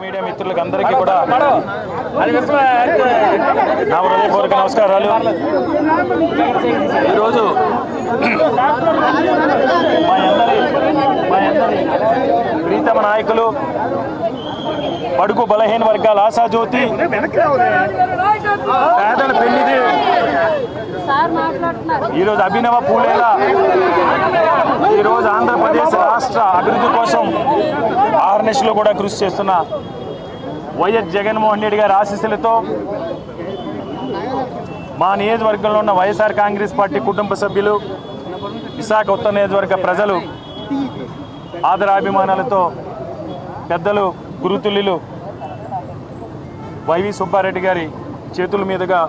Media మిత్రులకు అందరికీ కూడా నా హృదయపూర్వక నమస్కారాలు. ఈరోజు మా అందరి ప్రీతమ నాయకులు, బడుగు బలహీన వర్గాల ఆశాజ్యోతి, పేదల పెళ్లిది ఈరోజు అభినవ పూలేలా ఈరోజు ఆంధ్రప్రదేశ్ రాష్ట్ర అభివృద్ధి కోసం ఆర్ఎన్ఎస్లో కూడా కృషి చేస్తున్న వైఎస్ జగన్మోహన్ రెడ్డి గారి ఆశీస్సులతో మా నియోజకవర్గంలో ఉన్న వైఎస్ఆర్ కాంగ్రెస్ పార్టీ కుటుంబ సభ్యులు, విశాఖ ఉత్తర నియోజకవర్గ ప్రజలు ఆదరాభిమానాలతో పెద్దలు గురుతుల్యులు వైవి సుబ్బారెడ్డి గారి చేతుల మీదుగా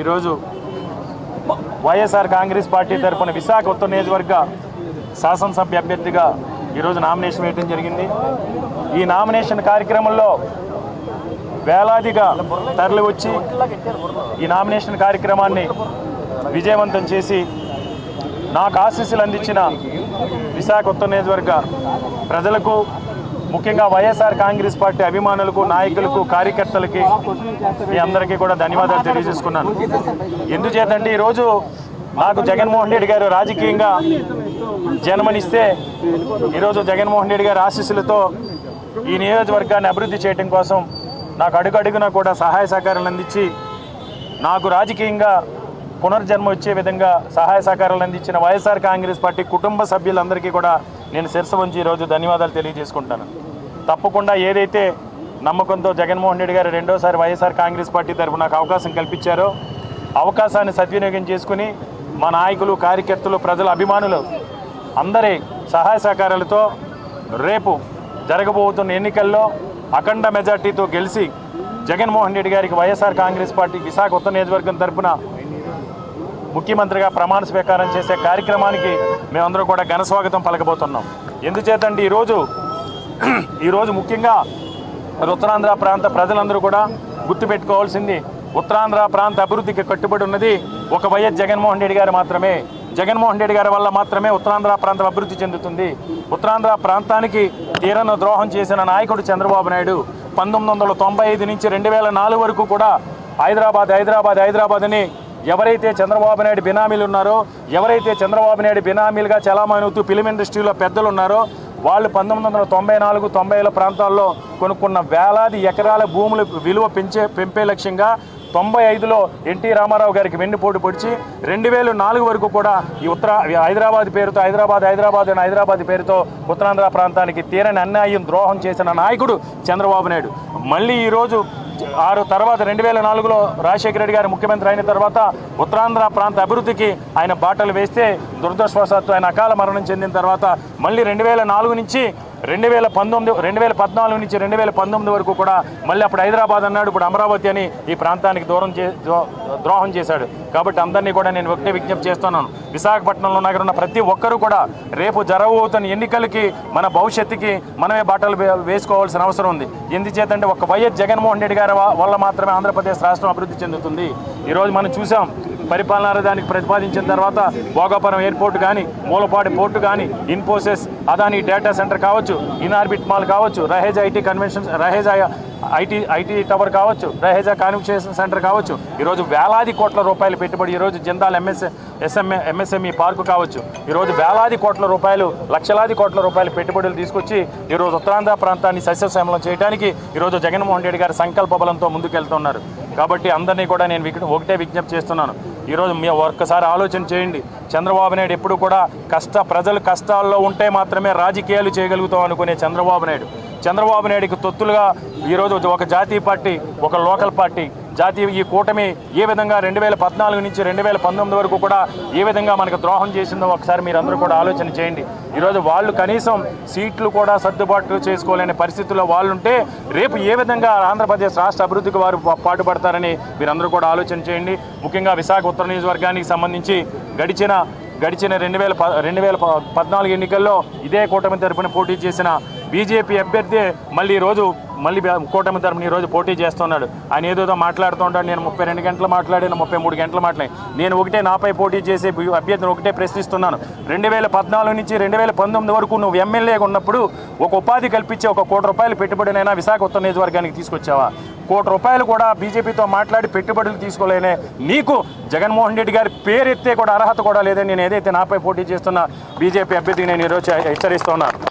ఈరోజు వైఎస్ఆర్ కాంగ్రెస్ పార్టీ తరఫున విశాఖ ఉత్తర నియోజకవర్గ శాసనసభ్య అభ్యర్థిగా ఈరోజు నామినేషన్ వేయడం జరిగింది. ఈ నామినేషన్ కార్యక్రమంలో వేలాదిగా తరలి వచ్చి ఈ నామినేషన్ కార్యక్రమాన్ని విజయవంతం చేసి నాకు ఆశీస్సులు అందించిన విశాఖ ఉత్తర నియోజకవర్గ ప్రజలకు, ముఖ్యంగా వైఎస్ఆర్ కాంగ్రెస్ పార్టీ అభిమానులకు, నాయకులకు, కార్యకర్తలకి మీ అందరికీ కూడా ధన్యవాదాలు తెలియజేసుకున్నాను. ఎందుచేతంటే ఈరోజు నాకు జగన్మోహన్ రెడ్డి గారు రాజకీయంగా జన్మనిస్తే ఈరోజు జగన్మోహన్ రెడ్డి గారి ఆశీస్సులతో ఈ నియోజకవర్గాన్ని అభివృద్ధి చేయడం కోసం నాకు అడుగడుగునా కూడా సహాయ సహకారాలు అందించి నాకు రాజకీయంగా పునర్జన్మ వచ్చే విధంగా సహాయ సహకారాలు అందించిన వైఎస్ఆర్ కాంగ్రెస్ పార్టీ కుటుంబ సభ్యులందరికీ కూడా నేను శిరస్సు వంచి ఈరోజు ధన్యవాదాలు తెలియజేసుకుంటాను. తప్పకుండా ఏదైతే నమ్మకంతో జగన్మోహన్ రెడ్డి గారు రెండోసారి వైఎస్ఆర్ కాంగ్రెస్ పార్టీ తరఫున నాకు అవకాశం కల్పించారో అవకాశాన్ని సద్వినియోగం చేసుకుని మా నాయకులు, కార్యకర్తలు, ప్రజల అభిమానులు అందరి సహాయ సహకారాలతో రేపు జరగబోతున్న ఎన్నికల్లో అఖండ మెజార్టీతో గెలిచి జగన్మోహన్ రెడ్డి గారికి వైఎస్ఆర్ కాంగ్రెస్ పార్టీ విశాఖ ఉత్తర నియోజకవర్గం తరఫున ముఖ్యమంత్రిగా ప్రమాణ స్వీకారం చేసే కార్యక్రమానికి మేమందరం కూడా ఘన స్వాగతం పలకబోతున్నాం. ఎందుచేతంటే ఈరోజు ముఖ్యంగా ఉత్తరాంధ్ర ప్రాంత ప్రజలందరూ కూడా గుర్తుపెట్టుకోవాల్సింది, ఉత్తరాంధ్ర ప్రాంత అభివృద్ధికి కట్టుబడి ఉన్నది ఒక వైఎస్ జగన్మోహన్ రెడ్డి గారు మాత్రమే. జగన్మోహన్ రెడ్డి గారి వల్ల మాత్రమే ఉత్తరాంధ్ర ప్రాంతం అభివృద్ధి చెందుతుంది. ఉత్తరాంధ్ర ప్రాంతానికి తీరను ద్రోహం చేసిన నాయకుడు చంద్రబాబు నాయుడు 1995 నుంచి 2004 వరకు కూడా హైదరాబాద్ అని ఎవరైతే చంద్రబాబు నాయుడు బినామీలు ఉన్నారో, ఎవరైతే చంద్రబాబు నాయుడు బినామీలుగా చలామణి అవుతూ ఫిలిం ఇండస్ట్రీలో పెద్దలు ఉన్నారో వాళ్ళు 1994-90 ప్రాంతాల్లో కొనుక్కున్న వేలాది ఎకరాల భూముల విలువ పెంపే లక్ష్యంగా 95లో ఎన్టీ రామారావు గారికి వెన్నుపోటు పొడిచి 2004 వరకు కూడా ఈ హైదరాబాద్ పేరుతో హైదరాబాద్ పేరుతో ఉత్తరాంధ్ర ప్రాంతానికి తీరని అన్యాయం, ద్రోహం చేసిన నాయకుడు చంద్రబాబు నాయుడు. మళ్ళీ ఈరోజు తర్వాత 2004లో రాజశేఖర రెడ్డి గారు ముఖ్యమంత్రి అయిన తర్వాత ఉత్తరాంధ్ర ప్రాంత అభివృద్ధికి ఆయన బాటలు వేస్తే దురదృష్టవశాత్తు ఆయన అకాల మరణం చెందిన తర్వాత మళ్ళీ 2004 నుంచి 2014 నుంచి 2019 వరకు కూడా మళ్ళీ అప్పుడు హైదరాబాద్ అన్నాడు, ఇప్పుడు అమరావతి అని ఈ ప్రాంతానికి ద్రోహం చేశాడు. కాబట్టి అందరినీ కూడా నేను ఒకటే విజ్ఞప్తి చేస్తున్నాను, విశాఖపట్నంలో నగరున్న ప్రతి ఒక్కరూ కూడా రేపు జరగబోతున్న ఎన్నికలకి మన భవిష్యత్తుకి మనమే బాటలు వేసుకోవాల్సిన అవసరం ఉంది. ఎందుచేతంటే ఒక వైఎస్ జగన్మోహన్ రెడ్డి గారి వల్ల మాత్రమే ఆంధ్రప్రదేశ్ రాష్ట్రం అభివృద్ధి చెందుతుంది. ఈరోజు మనం చూసాం, పరిపాలనా దానికి ప్రతిపాదించిన తర్వాత భోగాపురం ఎయిర్పోర్ట్ కానీ, మూలపాడి పోర్టు కానీ, ఇన్ఫోసిస్, అదాని డేటా సెంటర్ కావచ్చు, ఇన్ఆర్బిట్ మాల్ కావచ్చు, రహేజా ఐటీ టవర్ కావచ్చు, రహేజా కాన్వెన్షన్ సెంటర్ కావచ్చు, ఈరోజు వేలాది కోట్ల రూపాయలు పెట్టుబడి, ఈరోజు జిందాల్ ఎంఎస్ఎంఈ పార్కు కావచ్చు, ఈరోజు వేలాది కోట్ల రూపాయలు, లక్షలాది కోట్ల రూపాయలు పెట్టుబడులు తీసుకొచ్చి ఈరోజు ఉత్తరాంధ్ర ప్రాంతాన్ని సస్యశ్యామలం చేయడానికి ఈరోజు జగన్మోహన్ రెడ్డి గారి సంకల్ప బలంతో ముందుకెళ్తున్నారు. కాబట్టి అందరినీ కూడా నేను ఒకటే విజ్ఞప్తి చేస్తున్నాను, ఈరోజు మీ ఒక్కసారి ఆలోచన చేయండి. చంద్రబాబు నాయుడు ఎప్పుడు కూడా ప్రజలు కష్టాల్లో ఉంటే మాత్రమే రాజకీయాలు చేయగలుగుతాం అనుకునే చంద్రబాబు నాయుడికి తొత్తులుగా ఈరోజు ఒక జాతీయ పార్టీ, ఒక లోకల్ పార్టీ, ఈ కూటమి ఏ విధంగా 2014 నుంచి 2019 వరకు కూడా ఏ విధంగా మనకు ద్రోహం చేసిందో ఒకసారి మీరందరూ కూడా ఆలోచన చేయండి. ఈరోజు వాళ్ళు కనీసం సీట్లు కూడా సర్దుబాటు చేసుకోలేని పరిస్థితుల్లో వాళ్ళు ఉంటే రేపు ఏ విధంగా ఆంధ్రప్రదేశ్ రాష్ట్ర అభివృద్ధికి వారు పాటుపడతారని మీరందరూ కూడా ఆలోచన చేయండి. ముఖ్యంగా విశాఖ ఉత్తర నియోజకవర్గానికి సంబంధించి గడిచిన 2014 ఎన్నికల్లో ఇదే కూటమి తరపున పోటీ చేసిన బీజేపీ అభ్యర్థి మళ్ళీ కూటమి తరపున ఈరోజు పోటీ చేస్తున్నాడు. ఆయన ఏదోదో మాట్లాడుతూ ఉంటాడు, నేను 32 గంటలు మాట్లాడాను, 33 గంటలు మాట్లాడాను. నేను నాపై పోటీ చేసే అభ్యర్థిని ఒకటే ప్రశ్నిస్తున్నాను, 2014 నుంచి 2019 వరకు నువ్వు ఎమ్మెల్యేగా ఉన్నప్పుడు ఒక ఉపాధి కల్పించే ₹1 కోటి పెట్టుబడినైనా విశాఖ ఉత్తర నియోజకవర్గానికి తీసుకొచ్చావా? ₹1 కోటి కూడా బీజేపీతో మాట్లాడి పెట్టుబడులు తీసుకోలేనే నీకు జగన్మోహన్ రెడ్డి గారి పేరెత్తే కూడా అర్హత కూడా లేదని నేను ఏదైతే నాపై పోటీ చేస్తున్న బీజేపీ అభ్యర్థికి నేను ఈరోజు హెచ్చరిస్తున్నాను.